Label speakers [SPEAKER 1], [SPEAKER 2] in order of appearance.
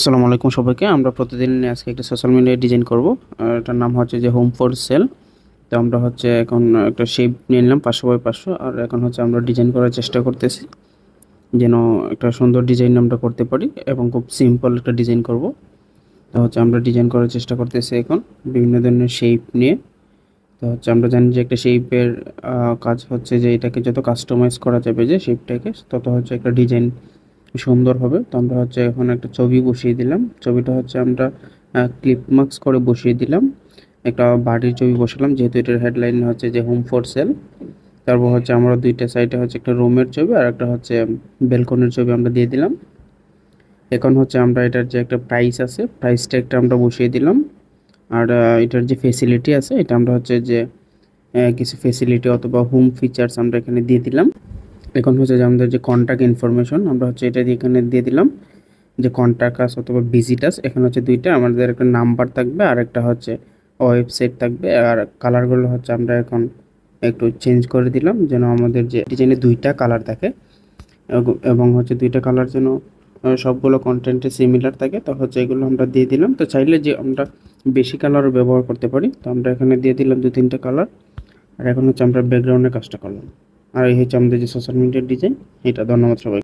[SPEAKER 1] আসসালামু আলাইকুম সবাইকে। আমরা প্রতিদিন আজকে একটা সোশ্যাল মিডিয়ায় ডিজাইন করব। এটার নাম হচ্ছে যে হোম ফর সেল। তো আমরা হচ্ছে এখন একটা শেপ নিয়ে নিলাম 500 বাই 500, আর এখন হচ্ছে আমরা ডিজাইন করার চেষ্টা করতেছি যেন একটা সুন্দর ডিজাইন আমরা করতে পারি এবং খুব সিম্পল একটা ডিজাইন করব। তো হচ্ছে আমরা ডিজাইন করার চেষ্টা করতেছি এখন বিভিন্ন ধরনের শেপ নিয়ে। তো হচ্ছে আমরা জানি যে একটা শেপের কাজ হচ্ছে যে এটাকে যত কাস্টমাইজ করা যাবে যে শেপটাকে, তত হচ্ছে একটা ডিজাইন সুন্দর হবে। তো আমরা হচ্ছে এখন একটা ছবি বসিয়ে দিলাম। ছবিটা হচ্ছে আমরা ক্লিপ মার্কস করে বসিয়ে দিলাম। একটা বাড়ির ছবি বসালাম, যেহেতু এটার হেডলাইন হচ্ছে যে হোম ফর সেল। তারপর হচ্ছে আমরা দুইটা সাইডে হচ্ছে একটা রুমের ছবি আর একটা হচ্ছে ব্যালকনির ছবি আমরা দিয়ে দিলাম। এখন হচ্ছে আমরা এটার যে একটা প্রাইস আছে, প্রাইসটা একটা আমরা বসিয়ে দিলাম। আর এটার যে ফেসিলিটি আছে, এটা আমরা হচ্ছে যে কিছু ফেসিলিটি অথবা হোম ফিচার্স আমরা এখানে দিয়ে দিলাম। এখন হচ্ছে যে আমাদের যে কন্ট্যাক্ট ইনফরমেশন আমরা হচ্ছে এটা দিয়ে এখানে দিয়ে দিলাম, যে কন্ট্যাক্ট আস অথবা ভিজিটাস। এখানে হচ্ছে দুইটা আমাদের একটা নাম্বার থাকবে আর একটা হচ্ছে ওয়েবসাইট থাকবে। আর কালারগুলো হচ্ছে আমরা এখন একটু চেঞ্জ করে দিলাম যেন আমাদের যে ডিজাইনে দুইটা কালার থাকে এবং হচ্ছে দুইটা কালার যেন সবগুলো কন্টেন্টে সিমিলার থাকে। তো হচ্ছে এগুলো আমরা দিয়ে দিলাম। তো চাইলে যে আমরা বেশি কালারও ব্যবহার করতে পারি। তো আমরা এখানে দিয়ে দিলাম 2-3টা কালার। আর এখন হচ্ছে আমরা ব্যাকগ্রাউন্ডের কাজটা করলাম। আর এই হচ্ছে আমাদের যে সোশ্যাল মিডিয়ার ডিজাইন। এটা ধন্যবাদ সবাই।